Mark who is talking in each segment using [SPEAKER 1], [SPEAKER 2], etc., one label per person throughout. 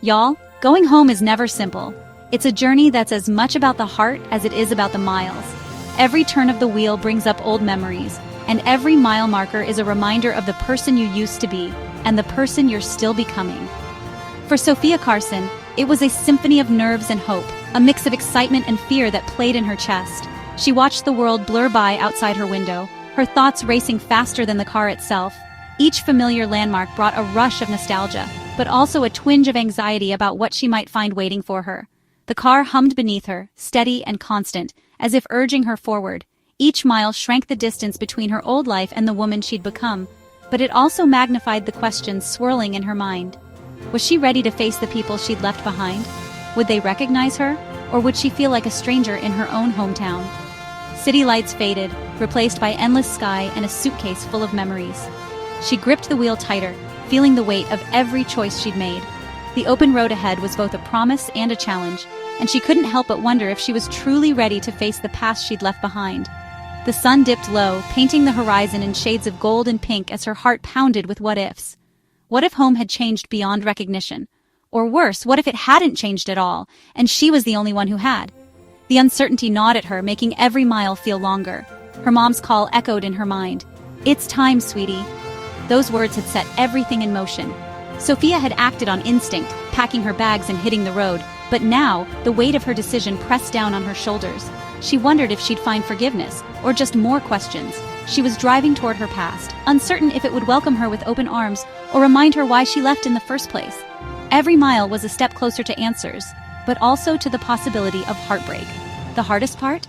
[SPEAKER 1] Y'all, going home is never simple. It's a journey that's as much about the heart as it is about the miles. Every turn of the wheel brings up old memories, and every mile marker is a reminder of the person you used to be and the person you're still becoming. For Sofia Carson, it was a symphony of nerves and hope, a mix of excitement and fear that played in her chest. She watched the world blur by outside her window, her thoughts racing faster than the car itself. Each familiar landmark brought a rush of nostalgia, but also a twinge of anxiety about what she might find waiting for her. The car hummed beneath her, steady and constant, as if urging her forward. Each mile shrank the distance between her old life and the woman she'd become, but it also magnified the questions swirling in her mind. Was she ready to face the people she'd left behind? Would they recognize her, or would she feel like a stranger in her own hometown? City lights faded, replaced by endless sky and a suitcase full of memories. She gripped the wheel tighter, feeling the weight of every choice she'd made. The open road ahead was both a promise and a challenge, and she couldn't help but wonder if she was truly ready to face the past she'd left behind. The sun dipped low, painting the horizon in shades of gold and pink as her heart pounded with what-ifs. What if home had changed beyond recognition? Or worse, what if it hadn't changed at all, and she was the only one who had? The uncertainty gnawed at her, making every mile feel longer. Her mom's call echoed in her mind. "It's time, sweetie." Those words had set everything in motion. Sofia had acted on instinct, packing her bags and hitting the road, but now, the weight of her decision pressed down on her shoulders. She wondered if she'd find forgiveness, or just more questions. She was driving toward her past, uncertain if it would welcome her with open arms or remind her why she left in the first place. Every mile was a step closer to answers, but also to the possibility of heartbreak. The hardest part?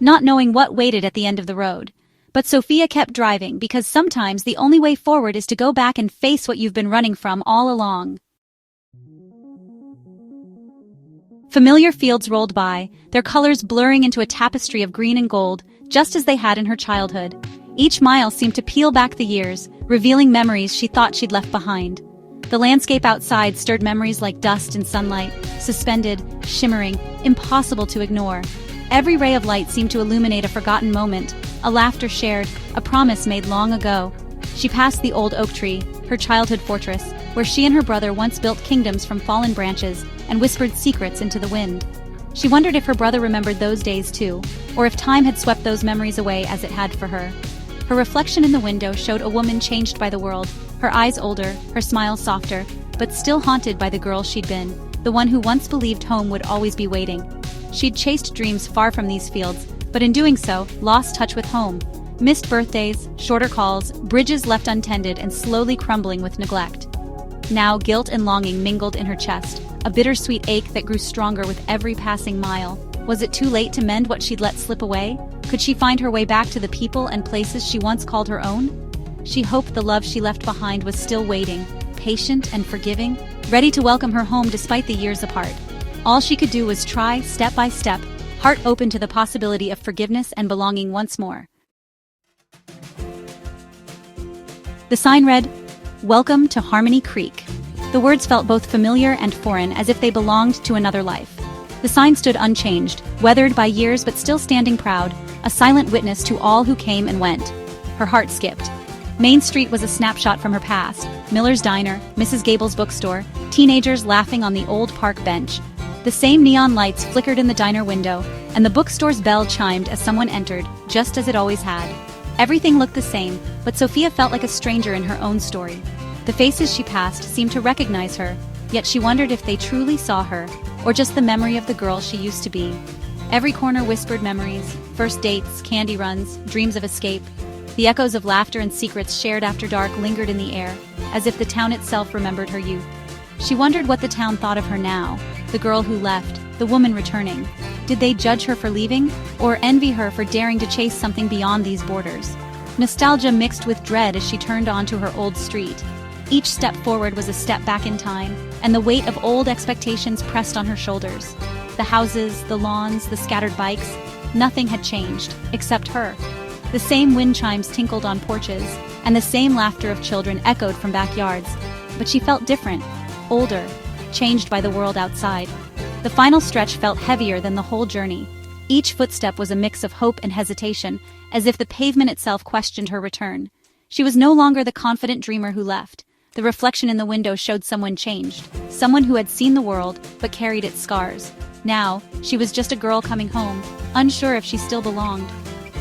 [SPEAKER 1] Not knowing what waited at the end of the road. But Sofia kept driving because sometimes the only way forward is to go back and face what you've been running from all along. Familiar fields rolled by, their colors blurring into a tapestry of green and gold, just as they had in her childhood. Each mile seemed to peel back the years, revealing memories she thought she'd left behind. The landscape outside stirred memories like dust in sunlight, suspended, shimmering, impossible to ignore. Every ray of light seemed to illuminate a forgotten moment, a laughter shared, a promise made long ago. She passed the old oak tree, her childhood fortress, where she and her brother once built kingdoms from fallen branches and whispered secrets into the wind. She wondered if her brother remembered those days too, or if time had swept those memories away as it had for her. Her reflection in the window showed a woman changed by the world, her eyes older, her smile softer, but still haunted by the girl she'd been, the one who once believed home would always be waiting. She'd chased dreams far from these fields, but in doing so, lost touch with home. Missed birthdays, shorter calls, bridges left untended and slowly crumbling with neglect. Now guilt and longing mingled in her chest, a bittersweet ache that grew stronger with every passing mile. Was it too late to mend what she'd let slip away? Could she find her way back to the people and places she once called her own? She hoped the love she left behind was still waiting, patient and forgiving, ready to welcome her home despite the years apart. All she could do was try, step by step, heart open to the possibility of forgiveness and belonging once more. The sign read, "Welcome to Harmony Creek." The words felt both familiar and foreign, as if they belonged to another life. The sign stood unchanged, weathered by years but still standing proud, a silent witness to all who came and went. Her heart skipped. Main Street was a snapshot from her past. Miller's Diner, Mrs. Gable's bookstore, teenagers laughing on the old park bench. The same neon lights flickered in the diner window, and the bookstore's bell chimed as someone entered, just as it always had. Everything looked the same, but Sofia felt like a stranger in her own story. The faces she passed seemed to recognize her, yet she wondered if they truly saw her, or just the memory of the girl she used to be. Every corner whispered memories, first dates, candy runs, dreams of escape. The echoes of laughter and secrets shared after dark lingered in the air, as if the town itself remembered her youth. She wondered what the town thought of her now, the girl who left, the woman returning. Did they judge her for leaving, or envy her for daring to chase something beyond these borders? Nostalgia mixed with dread as she turned onto her old street. Each step forward was a step back in time, and the weight of old expectations pressed on her shoulders. The houses, the lawns, the scattered bikes, nothing had changed, except her. The same wind chimes tinkled on porches, and the same laughter of children echoed from backyards. But she felt different, older, changed by the world outside. The final stretch felt heavier than the whole journey. Each footstep was a mix of hope and hesitation, as if the pavement itself questioned her return. She was no longer the confident dreamer who left, The reflection in the window showed someone changed, someone who had seen the world but carried its scars. Now, she was just a girl coming home, unsure if she still belonged.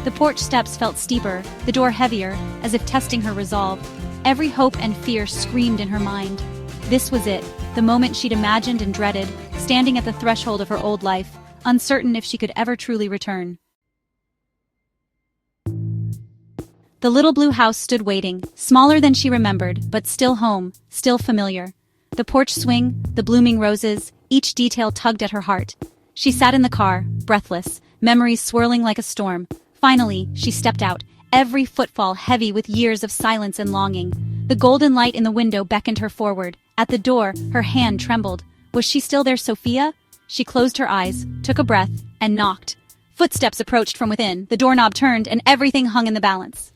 [SPEAKER 1] The porch steps felt steeper, the door heavier, as if testing her resolve. Every hope and fear screamed in her mind. This was it, the moment she'd imagined and dreaded, standing at the threshold of her old life, uncertain if she could ever truly return. The little blue house stood waiting, smaller than she remembered, but still home, still familiar. The porch swing, the blooming roses, each detail tugged at her heart. She sat in the car, breathless, memories swirling like a storm. Finally, she stepped out, every footfall heavy with years of silence and longing. The golden light in the window beckoned her forward. At the door, her hand trembled. Was she still there, Sofia? She closed her eyes, took a breath, and knocked. Footsteps approached from within, the doorknob turned, and everything hung in the balance.